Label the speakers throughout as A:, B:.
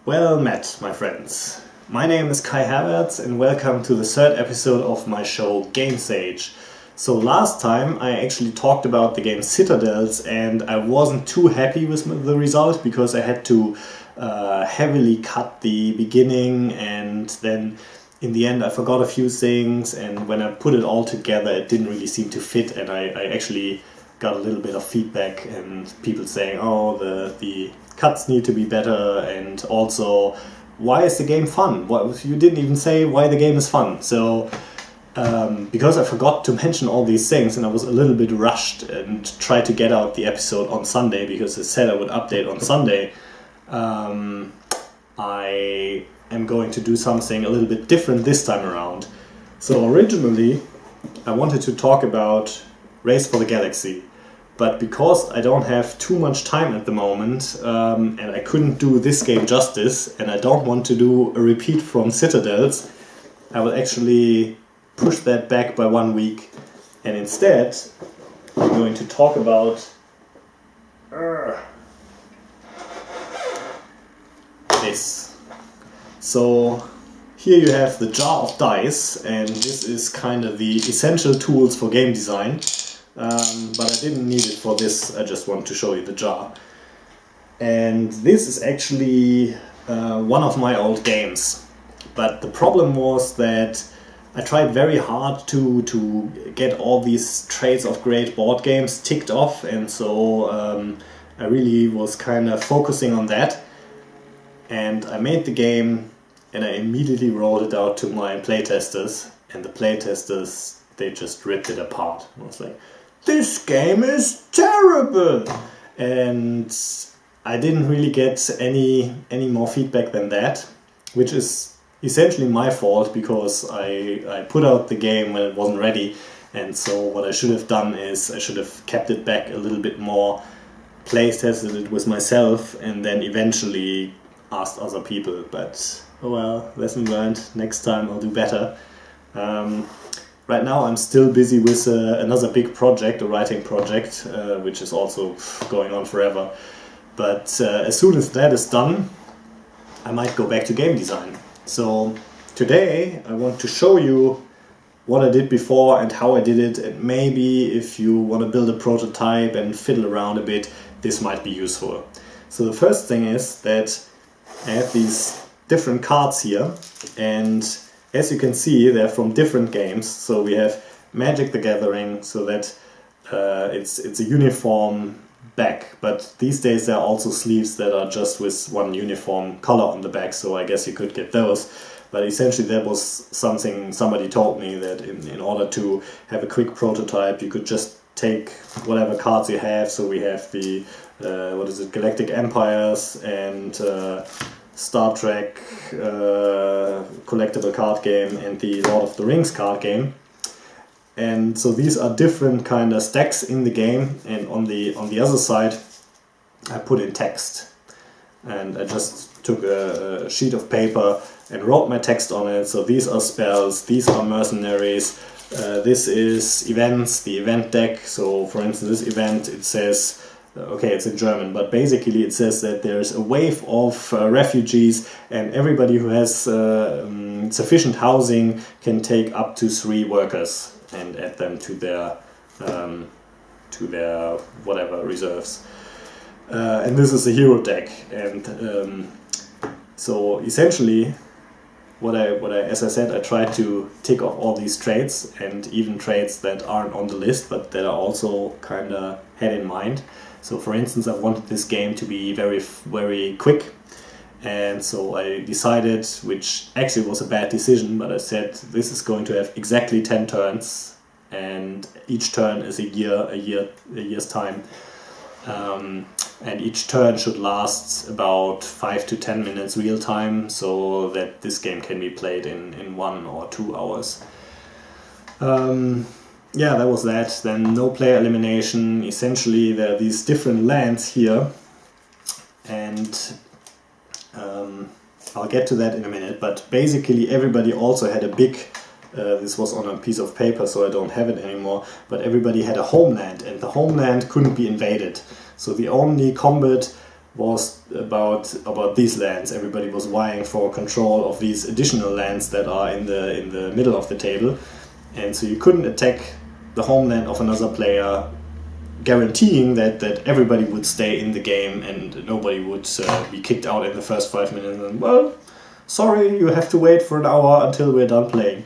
A: Well met, my friends. My name is Kai Herberts and welcome to the third episode of my show Gamesäge. So last time I actually talked about the game Citadels and I wasn't too happy with the result because I had to heavily cut the beginning, and then in the end I forgot a few things, and when I put it all together it didn't really seem to fit, and I actually got a little bit of feedback and people saying, oh, the cuts need to be better, and also, why is the game fun? You didn't even say why the game is fun. So because I forgot to mention all these things and I was a little bit rushed and tried to get out the episode on Sunday because I said I would update on Sunday, I am going to do something a little bit different this time around. So originally I wanted to talk about Race for the Galaxy, but because I don't have too much time at the moment, and I couldn't do this game justice, and I don't want to do a repeat from Citadels, I will actually push that back by 1 week, and instead I'm going to talk about this. So here you have the jar of dice, and this is kind of the essential tools for game design. But I didn't need it for this, I just want to show you the jar. And this is actually one of my old games. But the problem was that I tried very hard to get all these traits of great board games ticked off, and so I really was kind of focusing on that. And I made the game and I immediately rolled it out to my playtesters, and the playtesters, they just ripped it apart. I was like, this game is terrible! And I didn't really get any more feedback than that, which is essentially my fault because I put out the game when it wasn't ready, and so what I should have done is I should have kept it back a little bit more, play tested it with myself, and then eventually asked other people. But oh well, lesson learned, next time I'll do better. Right now I'm still busy with another big project, a writing project, which is also going on forever. But as soon as that is done, I might go back to game design. So today I want to show you what I did before and how I did it, and maybe if you want to build a prototype and fiddle around a bit, this might be useful. So the first thing is that I have these different cards here, and as you can see, they're from different games. So we have Magic the Gathering, so that it's a uniform back, but these days there are also sleeves that are just with one uniform color on the back, so I guess you could get those. But essentially that was something somebody told me, that in order to have a quick prototype you could just take whatever cards you have. So we have the Galactic Empires and Star Trek collectible card game and the Lord of the Rings card game. And so these are different kind of stacks in the game, and on the other side I put in text. And I just took a sheet of paper and wrote my text on it. So these are spells, these are mercenaries, this is events, the event deck. So for instance this event, it says, okay, it's in German, but basically it says that there's a wave of refugees, and everybody who has sufficient housing can take up to 3 workers and add them to their whatever reserves. And this is a hero deck, and so essentially what I as I said, I tried to tick off all these traits, and even traits that aren't on the list but that are also kind of had in mind. So for instance, I wanted this game to be very, very quick, and so I decided, which actually was a bad decision, but I said this is going to have exactly 10 turns, and each turn is a year's time, and each turn should last about 5 to 10 minutes real time, so that this game can be played in 1 or 2 hours. Yeah, that was that. Then no player elimination. Essentially there are these different lands here, and I'll get to that in a minute, but basically everybody also had a big, this was on a piece of paper so I don't have it anymore, but everybody had a homeland, and the homeland couldn't be invaded. So the only combat was about these lands. Everybody was vying for control of these additional lands that are in the middle of the table, and so you couldn't attack the homeland of another player, guaranteeing that everybody would stay in the game and nobody would be kicked out in the first 5 minutes. And, well, sorry, you have to wait for an hour until we're done playing.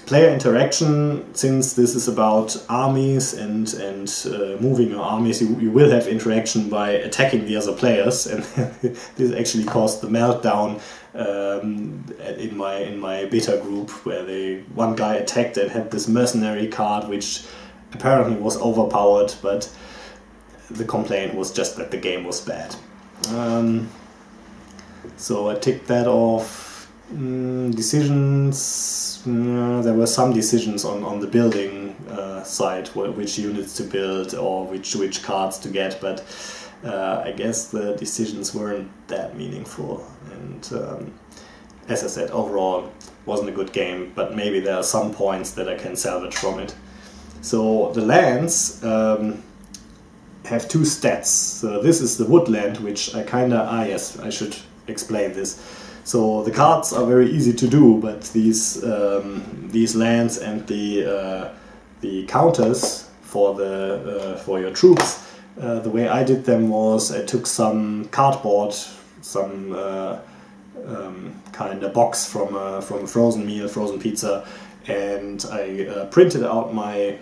A: Player interaction, since this is about armies and moving your armies, you will have interaction by attacking the other players, and this actually caused the meltdown in my beta group, where one guy attacked and had this mercenary card which apparently was overpowered, but the complaint was just that the game was bad. So I ticked that off. Decisions, there were some decisions on the building side, which units to build or which cards to get, but I guess the decisions weren't that meaningful, and as I said, overall wasn't a good game, but maybe there are some points that I can salvage from it. So the lands have two stats. So this is the woodland, which I yes, I should explain this. So the cards are very easy to do, but these lands and the counters for your troops, the way I did them was I took some cardboard, some kind of box from a frozen meal, frozen pizza, and I printed out my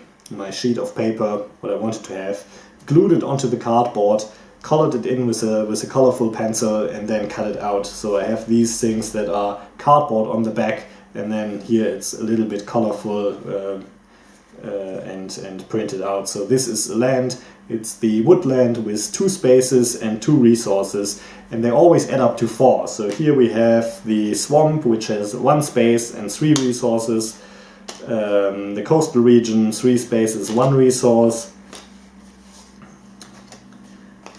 A: sheet of paper, what I wanted to have, glued it onto the cardboard, colored it in with a colorful pencil, and then cut it out. So I have these things that are cardboard on the back, and then here it's a little bit colorful and printed out. So this is a land. It's the woodland with 2 spaces and 2 resources, and they always add up to 4. So here we have the swamp, which has 1 space and 3 resources. The coastal region, 3 spaces, 1 resource.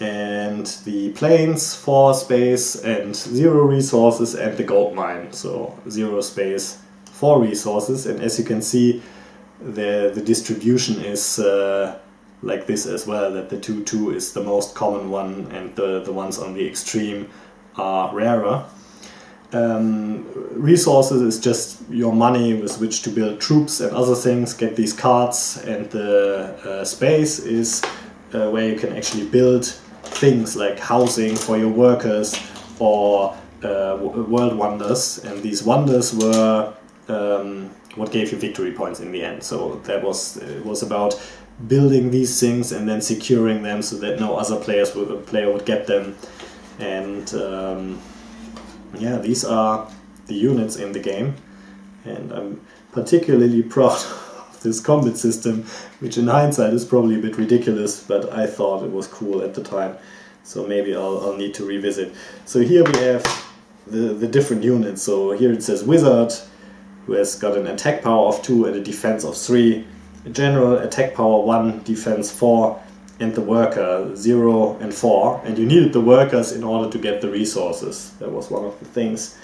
A: And the plains, 4 space and 0 resources, and the gold mine, so 0 space, 4 resources. And as you can see, the distribution is like this as well, that the 2-2 is the most common one, and the ones on the extreme are rarer. Resources is just your money with which to build troops and other things, get these cards, and the space is where you can actually build things like housing for your workers or world wonders, and these wonders were what gave you victory points in the end. So it was about building these things and then securing them so that no other player would get them. And yeah, these are the units in the game, and I'm particularly proud of this combat system, which in hindsight is probably a bit ridiculous, but I thought it was cool at the time, so maybe I'll need to revisit. So here we have the different units. So here it says Wizard, who has got an attack power of 2 and a defense of 3, a General, attack power 1, defense 4, and the Worker 0 and 4, and you needed the workers in order to get the resources. That was one of the things.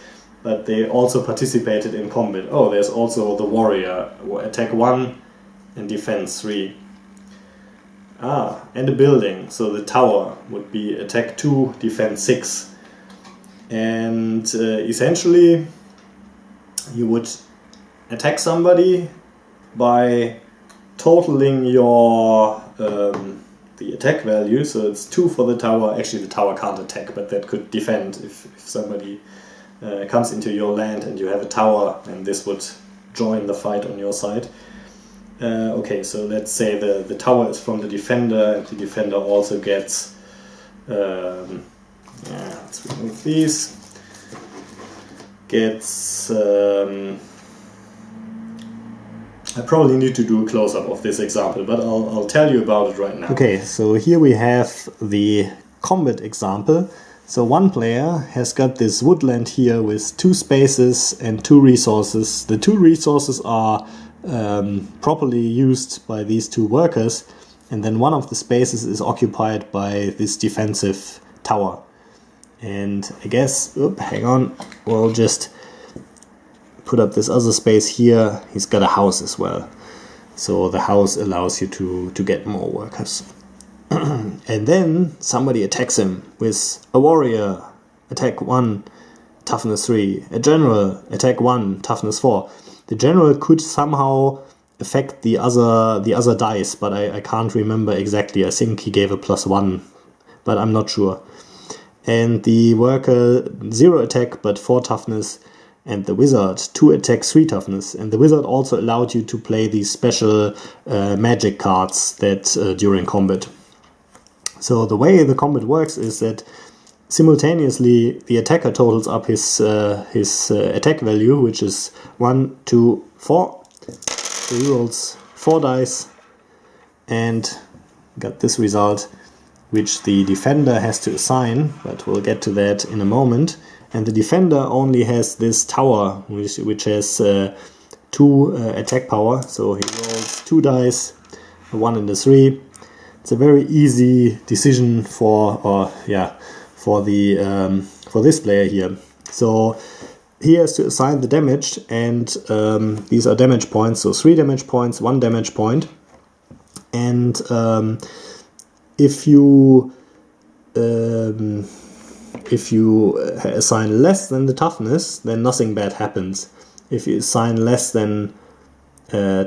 A: But they also participated in combat. Oh, there's also the Warrior, attack 1 and defense 3. And a building, so the tower would be attack 2, defense 6. And essentially you would attack somebody by totaling your the attack value. So it's 2 for the tower. Actually the tower can't attack, but that could defend if somebody comes into your land and you have a tower, and this would join the fight on your side. Okay, so let's say the tower is from the defender, and the defender also gets let's remove these, gets I probably need to do a close-up of this example, but I'll tell you about it right now. Okay, so here we have the combat example. So one player has got this woodland here with 2 spaces and 2 resources. The 2 resources are properly used by these 2 workers, and then one of the spaces is occupied by this defensive tower. And I guess, hang on, we'll just put up this other space here. He's got a house as well. So the house allows you to get more workers. And then somebody attacks him with a warrior, attack 1, toughness 3, a general, attack 1, toughness 4. The general could somehow affect the other dice, but I can't remember exactly. I think he gave a +1, but I'm not sure. And the worker 0 attack but 4 toughness, and the wizard 2 attack 3 toughness. And the wizard also allowed you to play these special magic cards that during combat. So the way the combat works is that simultaneously the attacker totals up his attack value, which is 1, 2, 4. So he rolls 4 dice and got this result, which the defender has to assign, but we'll get to that in a moment. And the defender only has this tower, which has 2 attack power, so he rolls 2 dice, a 1 and a 3. It's a very easy decision for this player here. So he has to assign the damage, and these are damage points. So 3 damage points, 1 damage point, and if you assign less than the toughness, then nothing bad happens. If you assign less than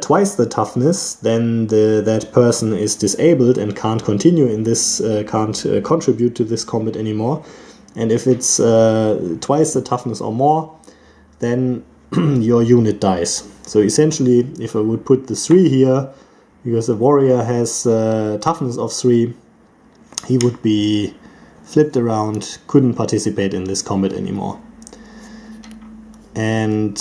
A: twice the toughness, then that person is disabled and can't continue in this, can't contribute to this combat anymore. And if it's twice the toughness or more, then your unit dies. So essentially, if I would put the 3 here, because the warrior has toughness of 3, he would be flipped around, couldn't participate in this combat anymore. And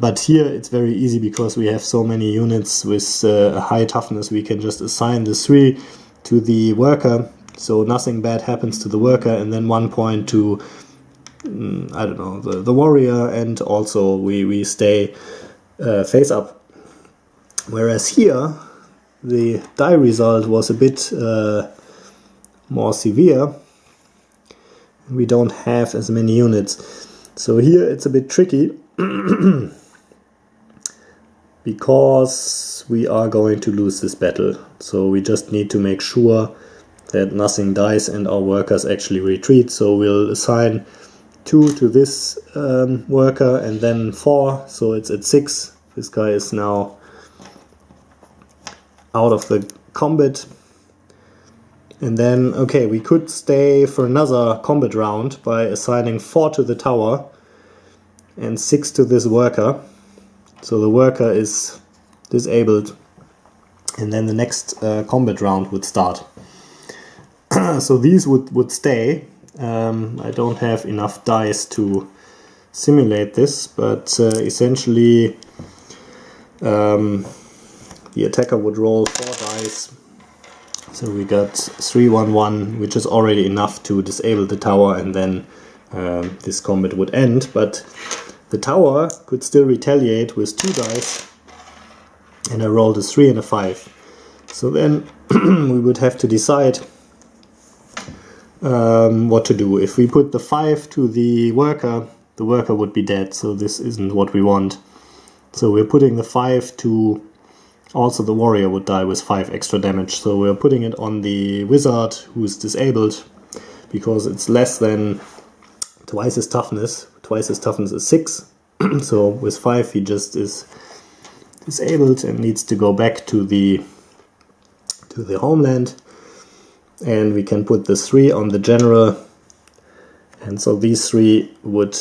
A: but here it's very easy because we have so many units with a high toughness. We can just assign the 3 to the worker, so nothing bad happens to the worker, and then 1 point to I don't know, the warrior, and also we stay face up. Whereas here the die result was a bit more severe. We don't have as many units, so here it's a bit tricky because we are going to lose this battle. So we just need to make sure that nothing dies and our workers actually retreat. So we'll assign 2 to this worker and then 4, so it's at 6. This guy is now out of the combat. And then, okay, we could stay for another combat round by assigning 4 to the tower and 6 to this worker. So the worker is disabled, and then the next combat round would start. So these would stay. I don't have enough dice to simulate this, but essentially the attacker would roll 4 dice. So we got 3, 1, 1, which is already enough to disable the tower, and then this combat would end. But the tower could still retaliate with 2 dice, and I rolled a 3 and a 5. So then we would have to decide what to do. If we put the 5 to the worker would be dead, so this isn't what we want. So we're putting the 5 to... Also the warrior would die with 5 extra damage, so we're putting it on the wizard who's disabled, because it's less than twice his toughness. Twice his toughness is 6, so with 5 he just is disabled and needs to go back to the homeland. And we can put the 3 on the general, and so these 3 would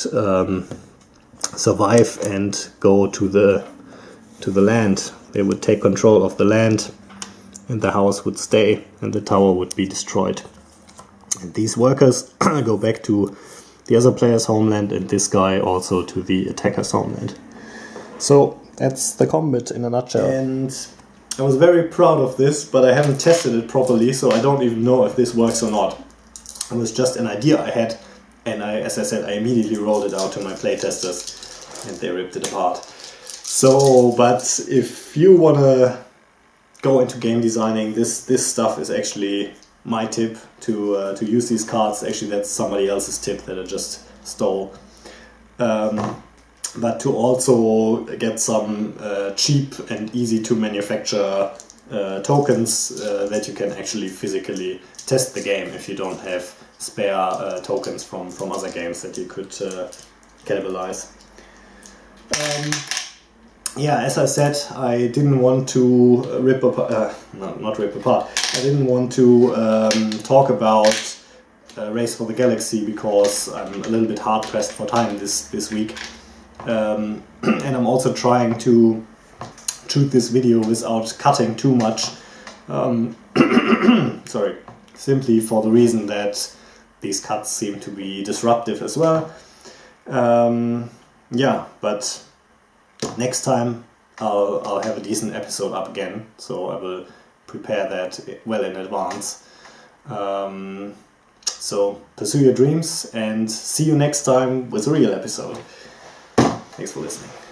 A: survive and go to the land. They would take control of the land, and the house would stay, and the tower would be destroyed. And these workers go back to the other player's homeland, and this guy also to the attacker's homeland. So that's the combat in a nutshell. And I was very proud of this, but I haven't tested it properly, so I don't even know if this works or not. It was just an idea I had, and as I said, I immediately rolled it out to my playtesters, and they ripped it apart. So, but if you want to go into game designing, this stuff is actually my tip to use these cards. Actually, that's somebody else's tip that I just stole. But to also get some cheap and easy to manufacture tokens that you can actually physically test the game if you don't have spare tokens from other games that you could cannibalize. Yeah, as I said, I didn't want to rip apart, not rip apart, I didn't want to talk about Race for the Galaxy because I'm a little bit hard pressed for time this week. And I'm also trying to shoot this video without cutting too much. Sorry, simply for the reason that these cuts seem to be disruptive as well. Yeah, but next time I'll have a decent episode up again, so I will prepare that well in advance. So pursue your dreams and see you next time with a real episode. Thanks for listening.